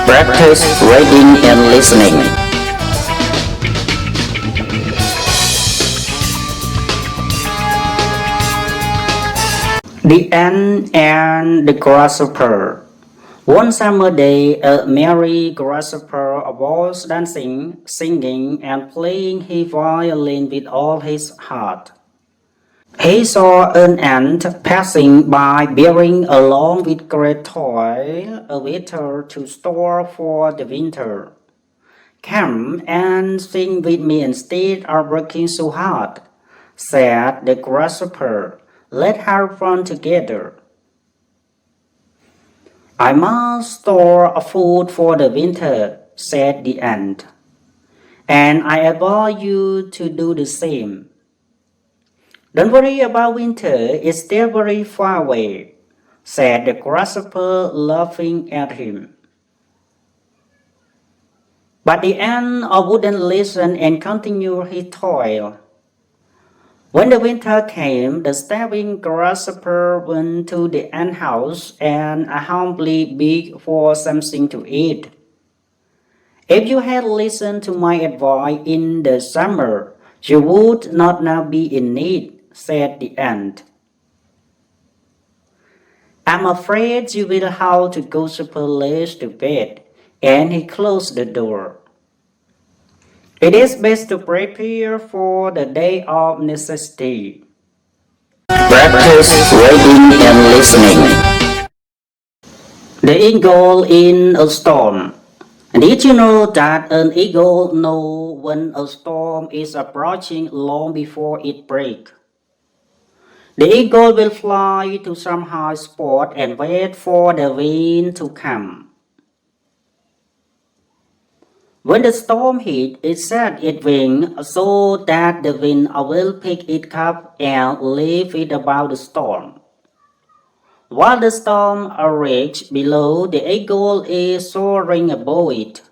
Practice reading and listening. The Ant and the Grasshopper. One summer day, a merry grasshopper was dancing, singing, and playing his violin with all his heart. He saw an ant passing by bearing along with great toil a winter to store for the winter. "Come and sing with me instead of working so hard," said the grasshopper. "Let's have fun together." "I must store food for the winter," said the ant, "and I advise you to do the same." "Don't worry about winter, it's still very far away," said the grasshopper, laughing at him. But the ant wouldn't listen and continued his toil. When the winter came, the starving grasshopper went to the ant house and humbly begged for something to eat. "If you had listened to my advice in the summer, you would not now be in need," said the ant. "I'm afraid you will have to go super late to bed," and he closed the door. It is best to prepare for the day of necessity. Practice reading and listening. The eagle in a storm. Did you know that an eagle knows when a storm is approaching long before it breaks? The eagle will fly to some high spot and wait for the wind to come. When the storm hits, it sets its wings so that the wind will pick it up and leave it about the storm. While the storm rages below, the eagle is soaring above it.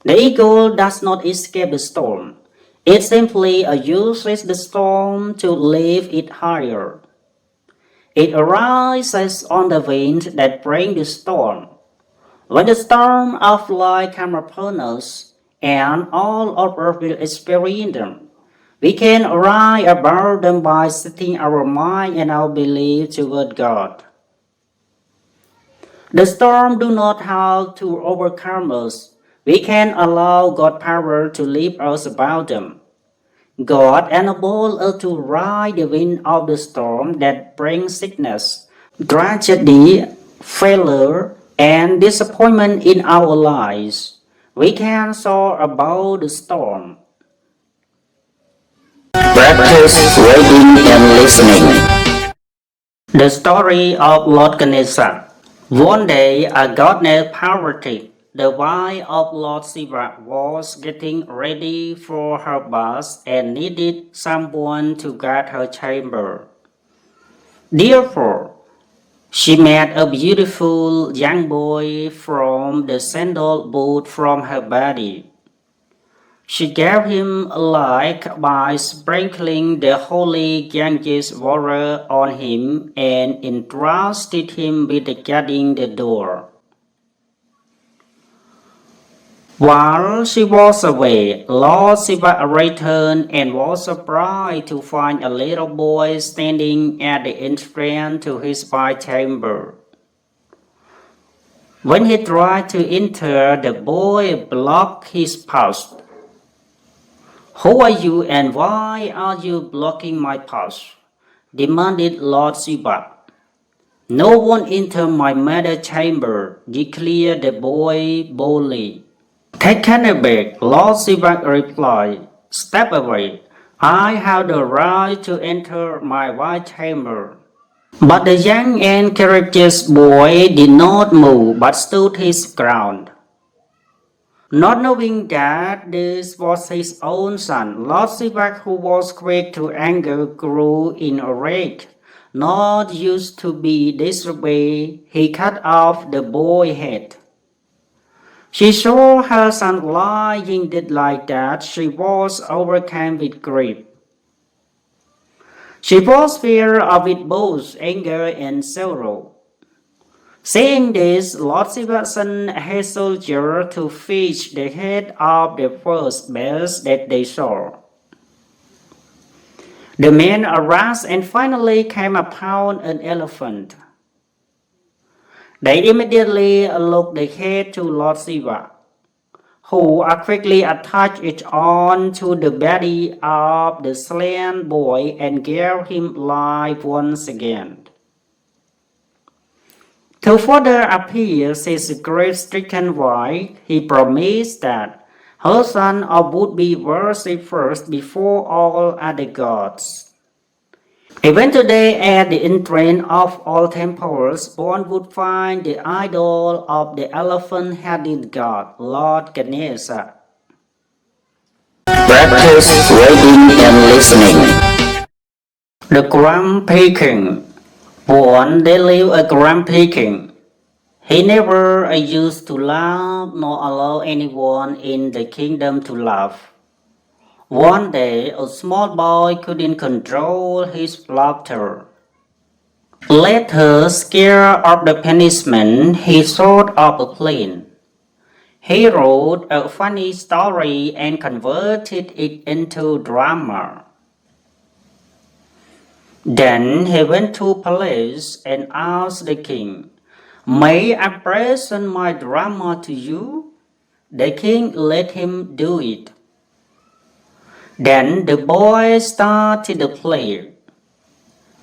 The eagle does not escape the storm. It simply uses the storm to lift it higher. It rises on the wind that brings the storm. When the storm of life comes upon us, and all of us will experience them, we can rise above them by setting our mind and our belief toward God. The storm do not have to overcome us. We can allow God's power to lift us above them. God enables us to ride the wind of the storm that brings sickness, tragedy, failure, and disappointment in our lives. We can soar above the storm. Practice reading and listening. The story of Lord Ganesha. One day, a goddess Parvati, the wife of Lord Shiva, was getting ready for her bath and needed someone to guard her chamber. Therefore, she made a beautiful young boy from the sandalwood from her body. She gave him light by sprinkling the holy Ganges water on him and entrusted him with guarding the door. While she was away, Lord Shiva returned and was surprised to find a little boy standing at the entrance to his chamber. When he tried to enter, the boy blocked his path. "Who are you and why are you blocking my path?" demanded Lord Shiva. "No one enter my mother's chamber," declared the boy boldly. "Taken aback, Lord Shiva replied, "Step away. I have the right to enter my white chamber." But the young and courageous boy did not move but stood his ground. Not knowing that this was his own son, Lord Shiva, who was quick to anger, grew in a rage. Not used to be this way, he cut off the boy's head. She saw her son lying dead like that. She was overcome with grief. She was filled with both anger and sorrow. Seeing this, Lord Shiva sent a soldier to fetch the head of the first beast that they saw. The men arose and finally came upon an elephant. They immediately looked the head to Lord Shiva, who quickly attached it on to the body of the slain boy and gave him life once again. To further appease his grief-stricken wife, he promised that her son would be worshipped first before all other gods. Even today, at the entrance of all temples, one would find the idol of the elephant-headed god, Lord Ganesha. Practice reading and listening. The Grumpy King. One day lived a grumpy king. He never used to laugh nor allow anyone in the kingdom to laugh. One day, a small boy couldn't control his laughter. Later, scared of the punishment, he thought of a plan. He wrote a funny story and converted it into drama. Then he went to a palace and asked the king, "May I present my drama to you?" The king let him do it. Then the boy started the play.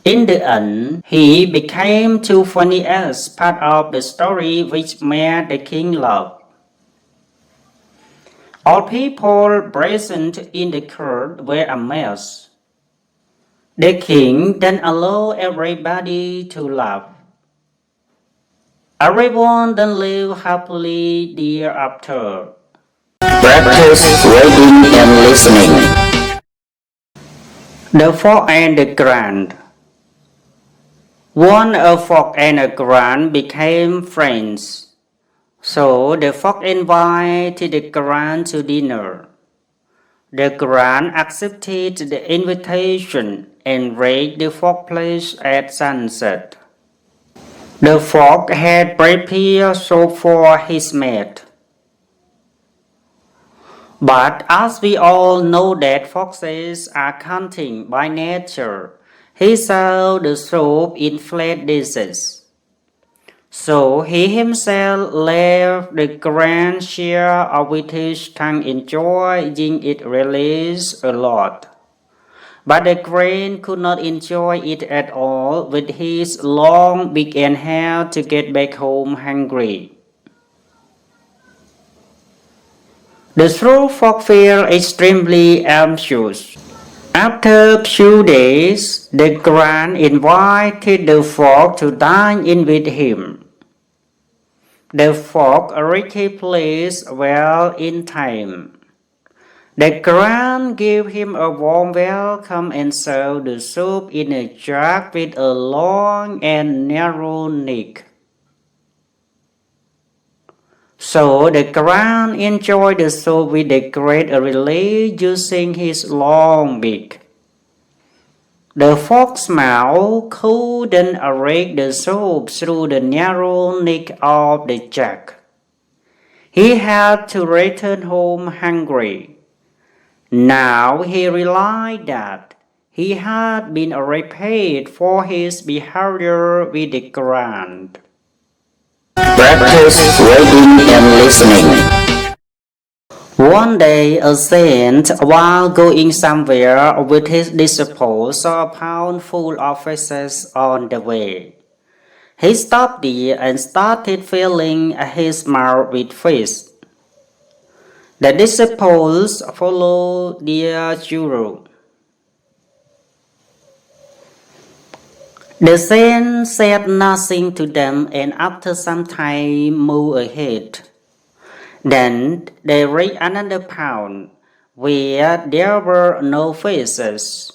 In the end, he became too funny as part of the story which made the king laugh. All people present in the court were amazed. The king then allowed everybody to laugh. Everyone then lived happily thereafter. Practice reading and listening. The Fox and the Grant. One a fox and a grant became friends. So the fox invited the grant to dinner. The grant accepted the invitation and reached the fox place at sunset. The fox had prepared soup for his mate. But as we all know that foxes are cunning by nature, he served the soup in flat dishes. So he himself left the grand share with his tongue enjoying it released a lot. But the crane could not enjoy it at all with his long beak and had to get back home hungry. The true fox felt extremely anxious. After a few days, the Grant invited the fox to dine in with him. The fox reached his place well in time. The Grant gave him a warm welcome and served the soup in a jug with a long and narrow neck. So the Grant enjoyed the soup with a great relish using his long beak. The fox's mouth couldn't reach the soup through the narrow neck of the jug. He had to return home hungry. Now he realized that he had been repaid for his behavior with the Grant. Practice reading and listening. One day a saint, while going somewhere with his disciples, saw a pound full of fishes on the way. He stopped there and started filling his mouth with fish. The disciples followed their guru. The saint said nothing to them and after some time moved ahead. Then they reached another pond where there were no fishes.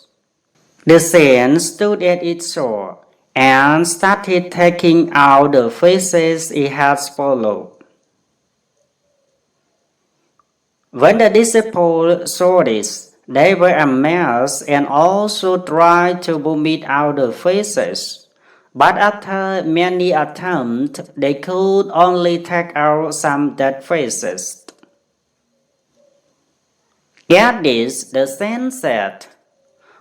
The saint stood at its shore and started taking out the fishes he had swallowed. When the disciples saw this, they were amazed and also tried to vomit out the fishes. But after many attempts, they could only take out some dead faces. At this, the saint said,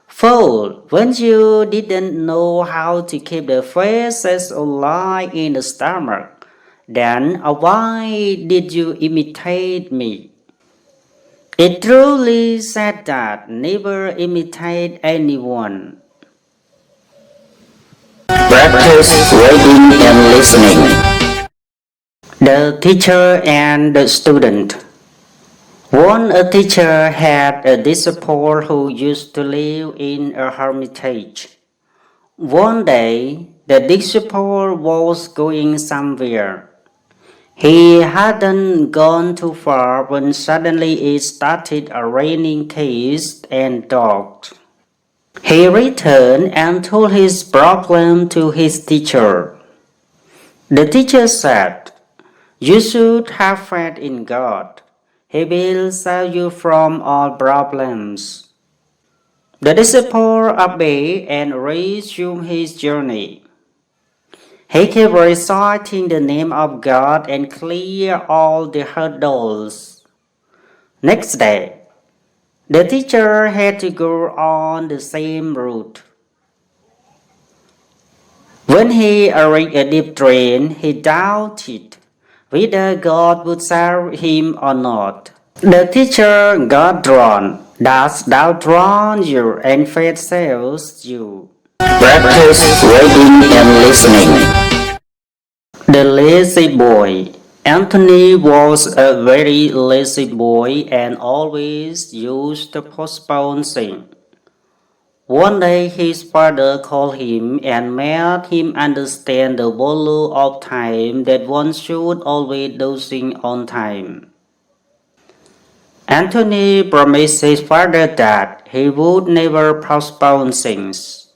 "Fool, when you didn't know how to keep the faces alive in the stomach, then why did you imitate me?" It truly said that never imitate anyone. Practice reading and listening. The teacher and the student. Once a teacher had a disciple who used to live in a hermitage. One day, the disciple was going somewhere. He hadn't gone too far when suddenly it started raining cats and dogs. He returned and told his problem to his teacher. The teacher said, "You should have faith in God. He will save you from all problems." The disciple obeyed and resumed his journey. He kept reciting the name of God and cleared all the hurdles. Next day, the teacher had to go on the same route. When he reached a deep drain, he doubted whether God would save him or not. The teacher got drawn. Does doubt drown you and faith saves you? Practice reading and listening. The lazy boy. Anthony was a very lazy boy and always used to postpone things. One day his father called him and made him understand the value of time, that one should always do things on time. Anthony promised his father that he would never postpone things.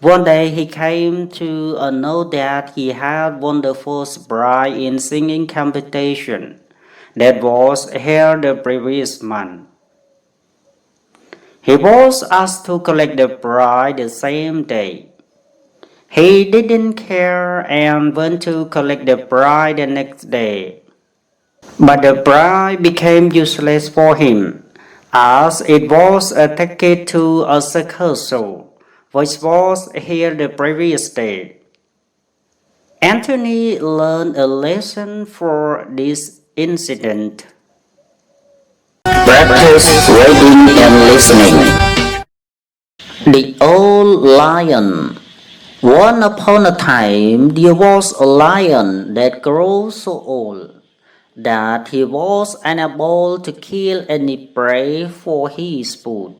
One day he came to know that he had won the first prize in singing competition that was held the previous month. He was asked to collect the prize the same day. He didn't care and went to collect the prize the next day. But the prize became useless for him, as it was a ticket to a circus show, which was held the previous day. Anthony learned a lesson for this incident. Practice reading and listening. The Old Lion. Once upon a time there was a lion that grew so old that he was unable to kill any prey for his food.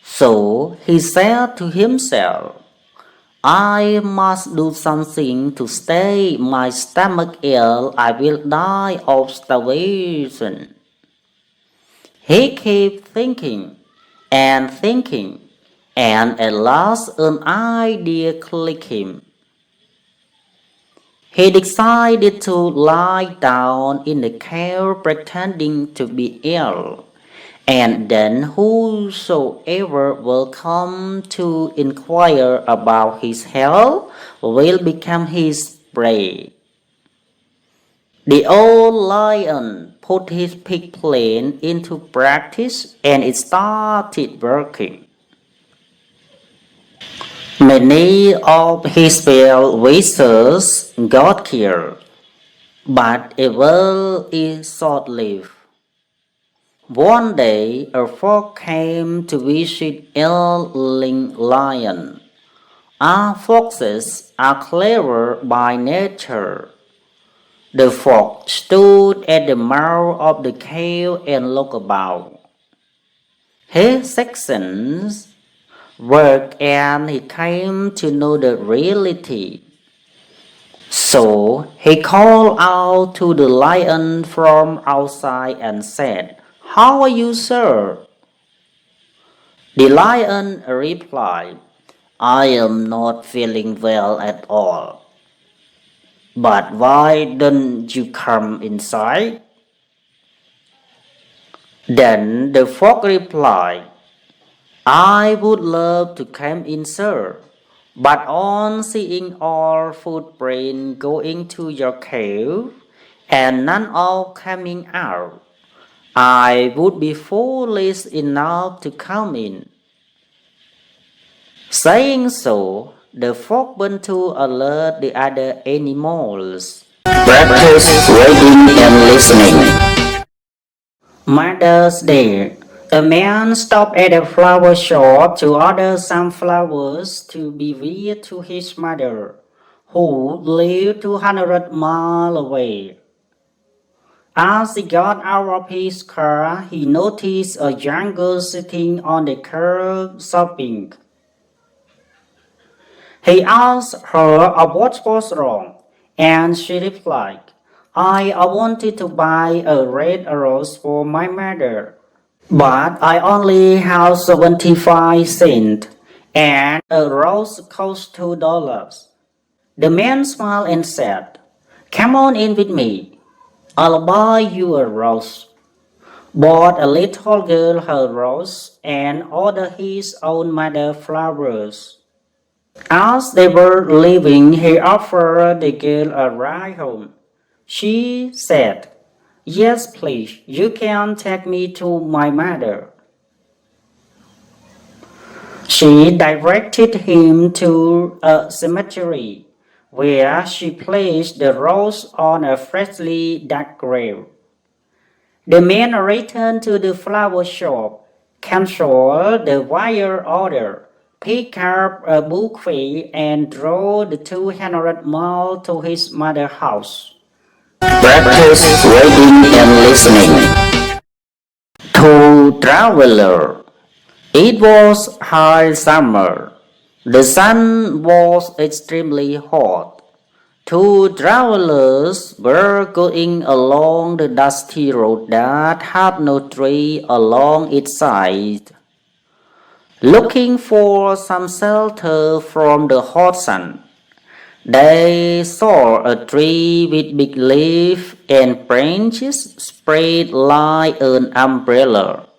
So he said to himself, "I must do something to stay my stomach ill. I will die of starvation." He kept thinking and thinking, and at last an idea clicked him. He decided to lie down in the cave pretending to be ill, and then whosoever will come to inquire about his health will become his prey. The old lion put his pig plan into practice and it started working. Many of his fellow wishers got killed, but it is short-lived. One day a fox came to visit ailing lion. Our foxes are clever by nature. The fox stood at the mouth of the cave and looked about. His senses worked and he came to know the reality. So he called out to the lion from outside and said, "How are you, sir?" The lion replied, "I am not feeling well at all." "But why don't you come inside?" Then the fox replied, "I would love to come in, sir, But on seeing all footprints going to your cave and none all coming out, I would be foolish enough to come in. Saying so, the fox went to alert the other animals. Practice reading and listening. Mother's Day. A man stopped at a flower shop to order some flowers to be given to his mother, who lived 200 miles away. As he got out of his car, he noticed a young girl sitting on the curb sobbing. He asked her what was wrong, and she replied, I wanted to buy a red rose for my mother, but I only have 75 cents, and a rose costs $2. The man smiled and said, Come on in with me. I'll buy you a rose. Bought a little girl her rose and ordered his own mother flowers. As they were leaving, he offered the girl a ride home. She said, Yes, please, you can take me to my mother. She directed him to a cemetery, where she placed the rose on a freshly dug grave. The man returned to the flower shop, canceled the wire order, picked up a bouquet, and drove the 200 miles to his mother's house. Practice reading and listening. To traveler. It was high summer. The sun was extremely hot. Two travelers were going along the dusty road that had no tree along its side, looking for some shelter from the hot sun. They saw a tree with big leaves and branches spread like an umbrella.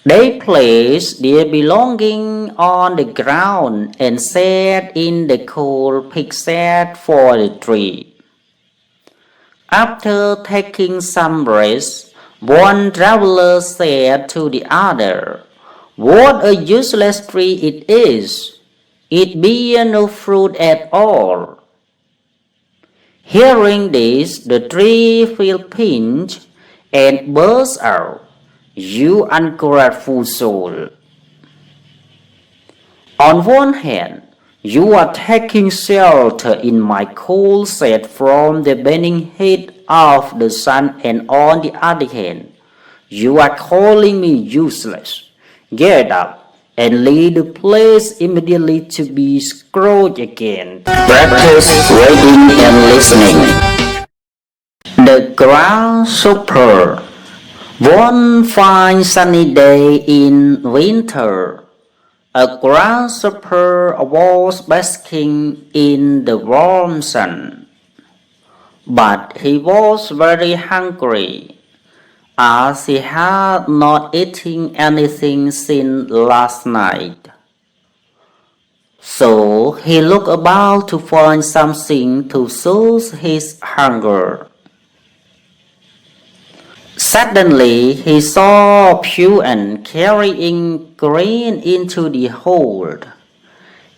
They placed their belongings on the ground and sat in the cold picset for the tree. After taking some rest, one traveler said to the other, What a useless tree it is! It bears no fruit at all. Hearing this, the tree felt pinched and burst out. You ungrateful soul! On one hand, you are taking shelter in my cold shade from the burning heat of the sun, and on the other hand, you are calling me useless. Get up and leave the place immediately to be screwed again. Practice reading and listening. The Grasshopper. One fine sunny day in winter, a grasshopper was basking in the warm sun. But he was very hungry, as he had not eaten anything since last night. So he looked about to find something to soothe his hunger. Suddenly he saw a peon carrying grain into the hold.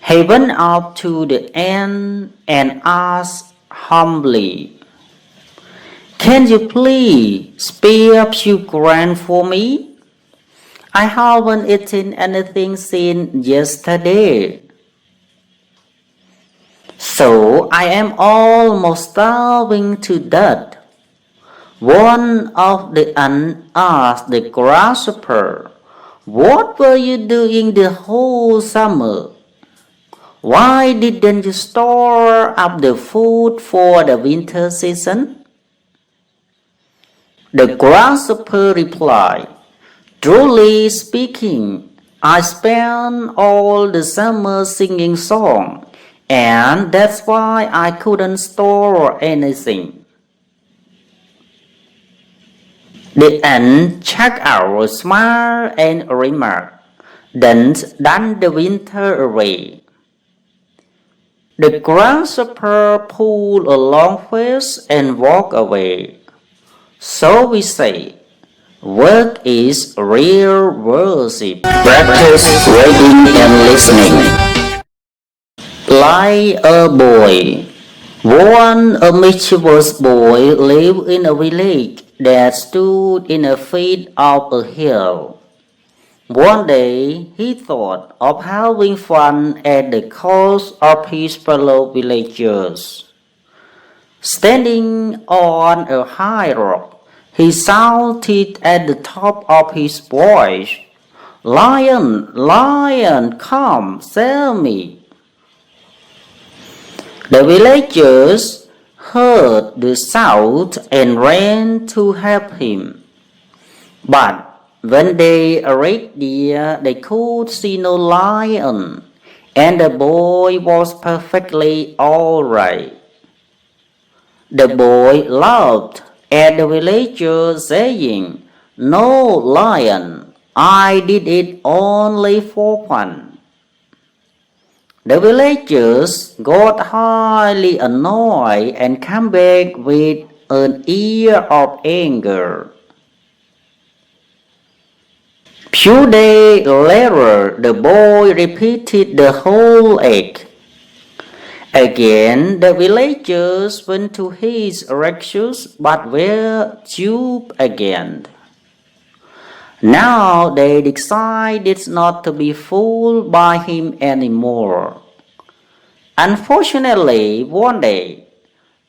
He went up to the ant and asked humbly, Can you please spare a few grain for me? I haven't eaten anything since yesterday. So I am almost starving to death. One of the ants asked the grasshopper, What were you doing the whole summer? Why didn't you store up the food for the winter season? The grasshopper replied, Truly speaking, I spent all the summer singing songs, and that's why I couldn't store anything. The ant checked out a smile and remarked, Then done the winter away. The grasshopper pulled a long face and walked away. So we say, work is real worship. Practice reading and listening. Like a boy. A mischievous boy lived in a village that stood in a feet of a hill. One day he thought of having fun at the cost of his fellow villagers. Standing on a high rock, he shouted at the top of his voice, "Lion, lion, come, save me!" The villagers heard the shout and ran to help him. But when they reached there, they could see no lion, and the boy was perfectly all right. The boy laughed at the villagers, saying, "No, lion, I did it only for fun." The villagers got highly annoyed and came back with an ear of anger. Few days later, the boy repeated the whole act. Again, the villagers went to his rescue, but were duped again. Now they decided not to be fooled by him anymore. Unfortunately, one day,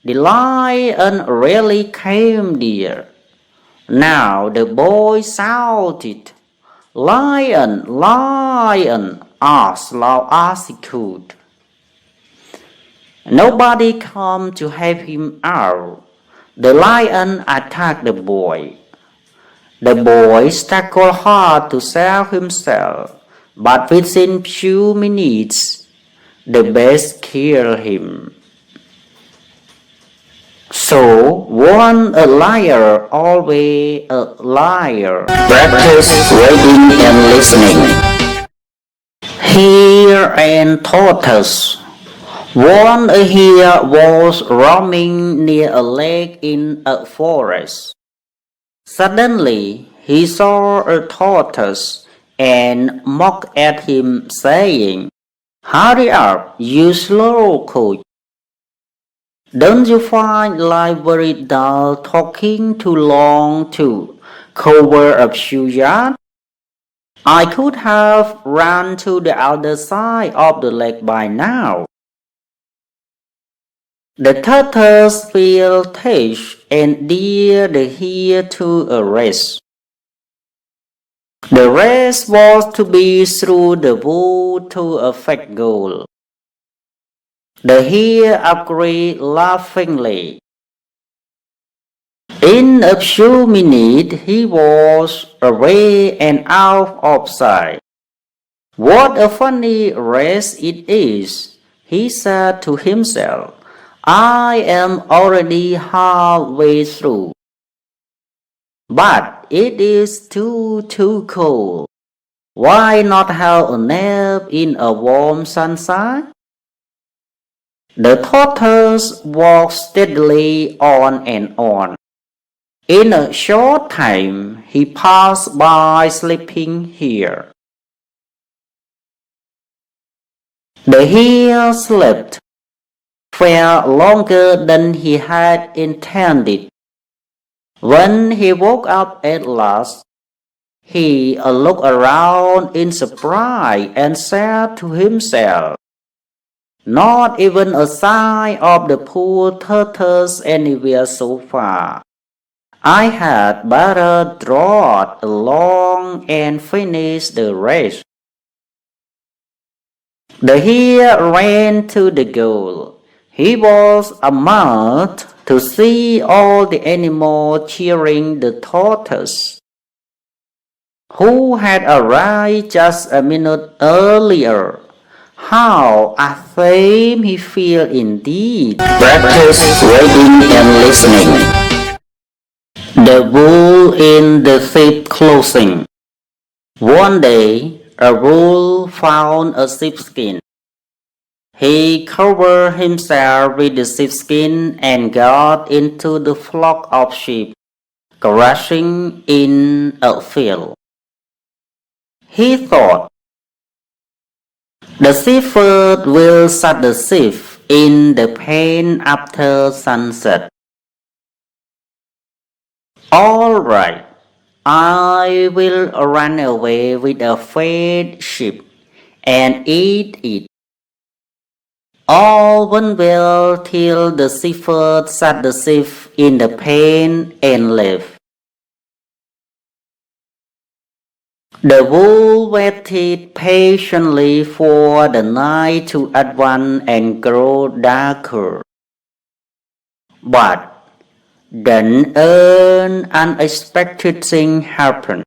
the lion really came there. Now the boy shouted, "Lion, lion," as loud as he could. Nobody came to help him out. The lion attacked the boy. The boy struggled hard to save himself, but within few minutes, the beast killed him. So, once a liar, always a liar. Practice reading and listening. Hare and Tortoise. One a hare was roaming near a lake in a forest. Suddenly he saw a tortoise and mocked at him, saying, "Hurry up, you slowcoach! Don't you find life very dull talking too long to cover a few yards? I could have run to the other side of the lake by now." The tortoise felt touched and dared the hare to a race. The race was to be through the wood to a fat goal. The hare agreed laughingly. In a few minutes he was away and out of sight. "What a funny race it is," he said to himself. "I am already halfway through. But it is too cold. Why not have a nap in a warm sunshine?" The tortoise walked steadily on and on. In a short time he passed by sleeping hare. The hare slept far longer than he had intended. When he woke up at last, he looked around in surprise and said to himself, "Not even a sign of the poor tortoise anywhere so far. I had better trot along and finish the race." The hare ran to the goal. He was amazed to see all the animals cheering the tortoise, who had arrived just a minute earlier. How ashamed he felt indeed. Practice reading and listening. The wool in the sheep clothing. One day, a wolf found a sheepskin. He covered himself with the sheepskin and got into the flock of sheep grazing in a field. He thought, the shepherd will set the sheep in the pen after sunset. All right, I will run away with a fed sheep and eat it. All went well till the shepherd set the sheep in the pen and left. The wolf waited patiently for the night to advance and grow darker. But then an unexpected thing happened.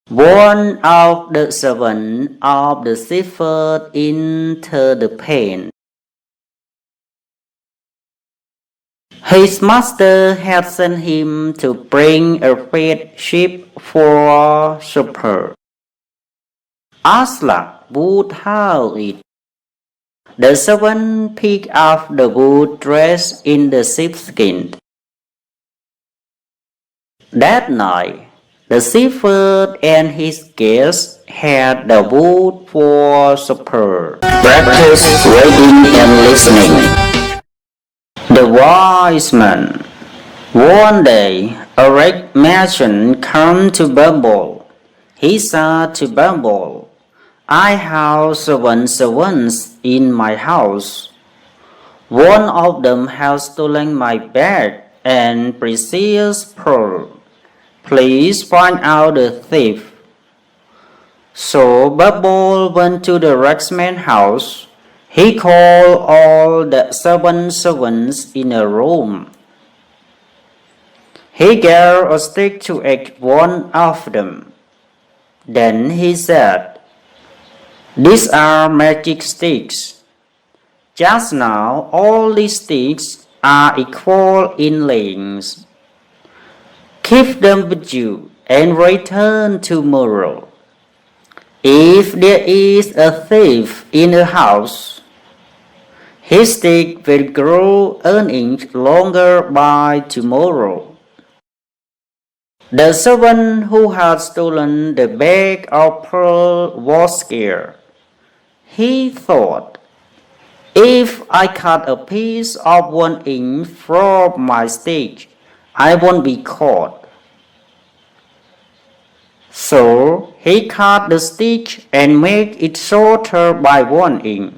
One of the servants of the shepherd entered the pen. His master had sent him to bring a fed sheep for supper. As luck would have it, the servant picked up the wood dressed in the sheepskin. That night, the shepherd and his guests had the wood for supper. Practice reading and listening. The wise man. One day, a rich merchant came to Bumble. He said to Bumble, I have 7 servants in my house. One of them has stolen my bag and precious pearl. Please find out the thief. So Bumble went to the rich man's house. He called all the 7 servants in a room. He gave a stick to each one of them. Then he said, These are magic sticks. Just now all these sticks are equal in length. Keep them with you and return tomorrow. If there is a thief in a house, his stick will grow an inch longer by tomorrow. The servant who had stolen the bag of pearl was scared. He thought, if I cut a piece of 1 inch from my stick, I won't be caught. So he cut the stick and made it shorter by 1 inch.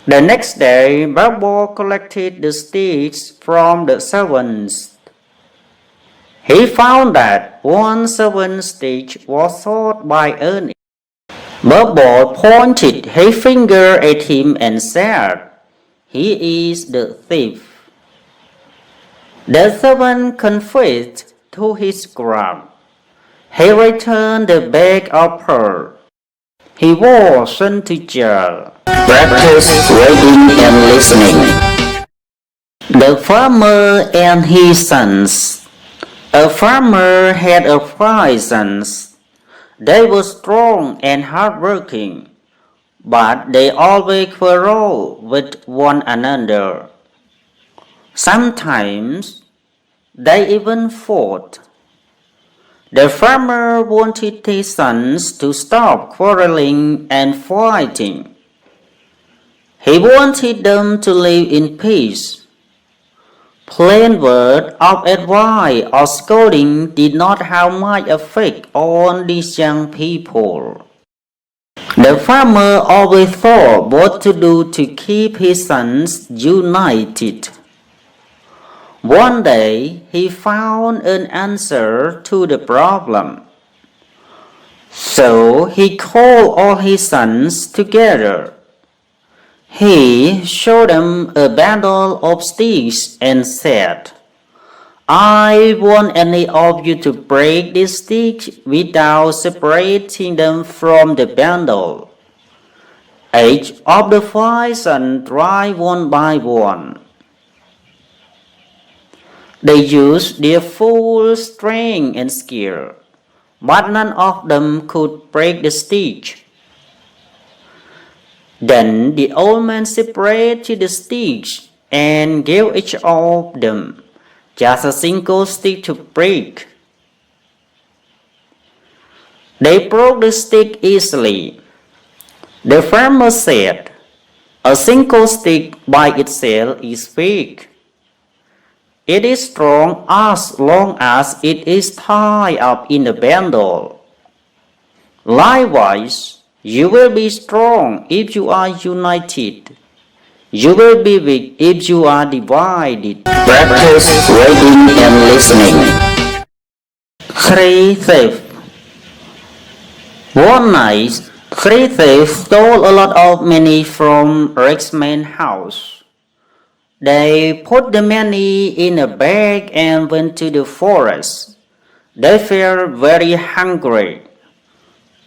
The next day, Bumble collected the sticks from the servants. He found that 1 servant's stick was short by an inch. Bumble pointed his finger at him and said, He is the thief. The servant confessed to his crime. He returned the bag of pearl. He was sent to jail. Practice reading and listening. The farmer and his sons. A farmer had 5 sons. They were strong and hardworking, but they always quarreled with one another. Sometimes they even fought. The farmer wanted his sons to stop quarreling and fighting. He wanted them to live in peace. Plain words of advice or scolding did not have much effect on these young people. The farmer always thought what to do to keep his sons united. One day he found an answer to the problem. So he called all his sons together. He showed them a bundle of sticks and said, I want any of you to break these sticks without separating them from the bundle. Each of the 5 sons tried one by one. They used their full strength and skill, but none of them could break the stick. Then the old man separated the sticks and gave each of them just a single stick to break. They broke the stick easily. The farmer said, "A single stick by itself is weak. It is strong as long as it is tied up in a bundle. Likewise, you will be strong if you are united. You will be weak if you are divided." Practice reading and listening. 3 thieves. One night, 3 thieves stole a lot of money from a rich man's house. They put the money in a bag and went to the forest. They felt very hungry.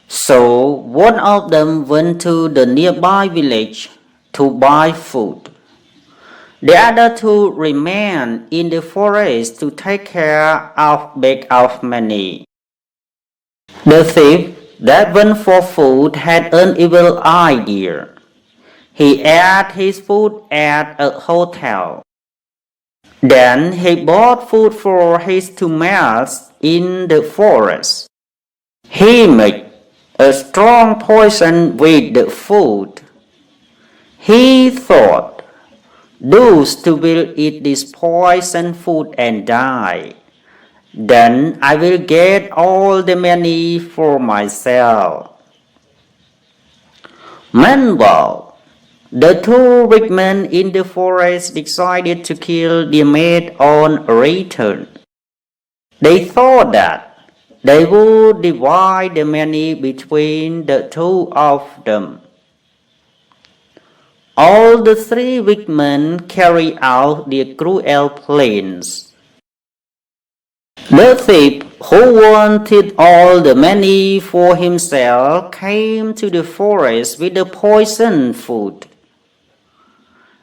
So one of them went to the nearby village to buy food. The other two remained in the forest to take care of bag of money. The thief that went for food had an evil idea. He ate his food at a hotel. Then he bought food for his two mates in the forest. He made a strong poison with the food. He thought, "Those two will eat this poison food and die. Then I will get all the money for myself." Meanwhile, the two rich men in the forest decided to kill their mate on return. They thought that they would divide the money between the two of them. All the 3 rich men carried out their cruel plans. The thief who wanted all the money for himself came to the forest with the poisoned food.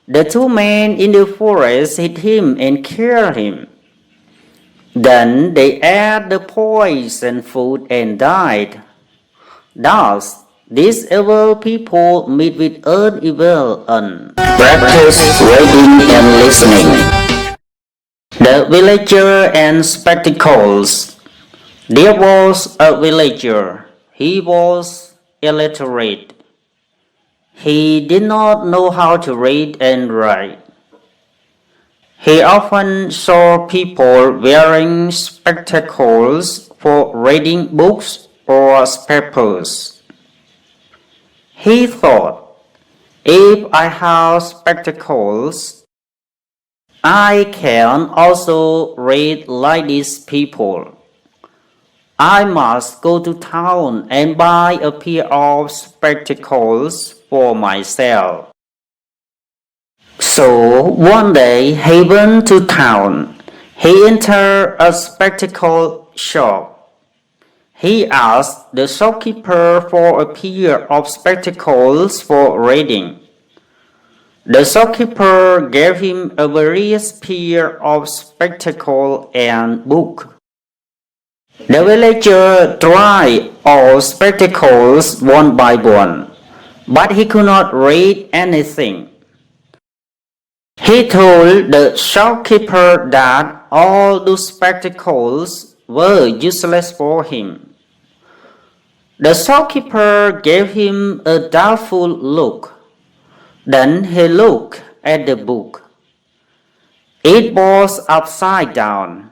The 2 men in the forest hit him and killed him. Then they ate the poisoned food and died. Thus, these evil people meet with an evil end. Practice reading and listening. The villager and spectacles. There was a villager. He was illiterate. He did not know how to read and write. He often saw people wearing spectacles for reading books or papers. He thought, "If I have spectacles, I can also read like these people. I must go to town and buy a pair of spectacles for myself." So one day he went to town. He entered a spectacle shop. He asked the shopkeeper for a pair of spectacles for reading. The shopkeeper gave him a various pair of spectacles and book. The villager tried all spectacles one by one, but he could not read anything. He told the shopkeeper that all those spectacles were useless for him. The shopkeeper gave him a doubtful look. Then he looked at the book. It was upside down.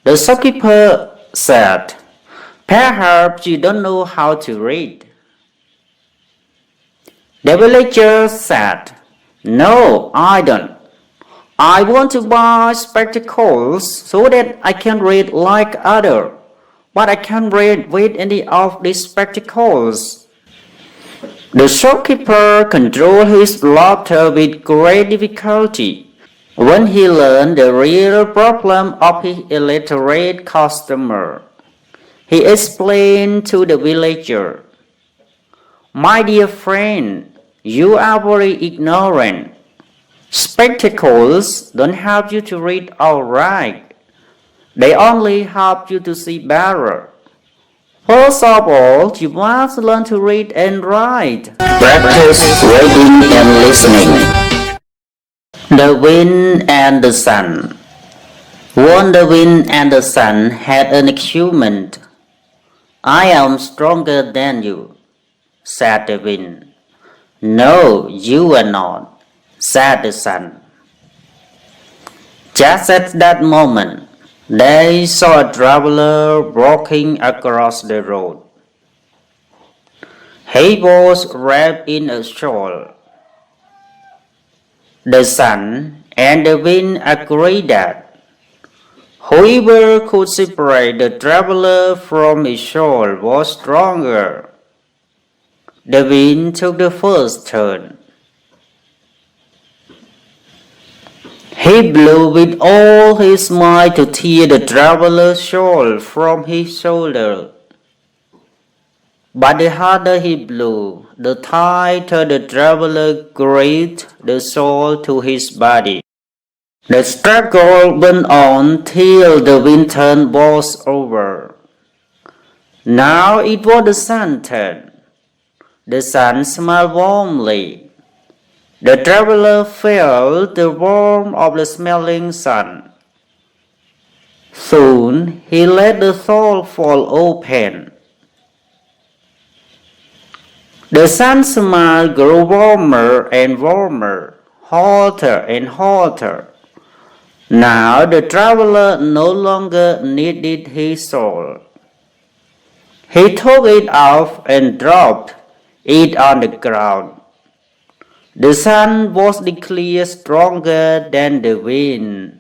The shopkeeper said, "Perhaps you don't know how to read." The villager said, "No, I don't. I want to buy spectacles so that I can read like others, but I can't read with any of these spectacles." The shopkeeper controlled his laughter with great difficulty when he learned the real problem of his illiterate customer. He explained to the villager, "My dear friend, you are very ignorant. Spectacles don't help you to read or write. They only help you to see better. First of all, you must learn to read and write. Practice reading and listening. The wind and the sun. When the wind and the sun had an argument, I am stronger than you, said the wind. No, you are not, said the sun. Just at that moment, they saw a traveler walking across the road. He was wrapped in a shawl. The sun and the wind agreed that whoever could separate the traveler from his shawl was stronger. The wind took the first turn. He blew with all his might to tear the traveler's shawl from his shoulder. But the harder he blew, the tighter the traveler gripped the shawl to his body. The struggle went on till the winter was over. Now it was the sun's turn. The sun smiled warmly. The traveler felt the warmth of the smiling sun. Soon he let the shawl fall open. The sun's smile grew warmer and warmer, hotter and hotter. Now the traveler no longer needed his shawl. He took it off and dropped it on the ground. The sun was declared stronger than the wind.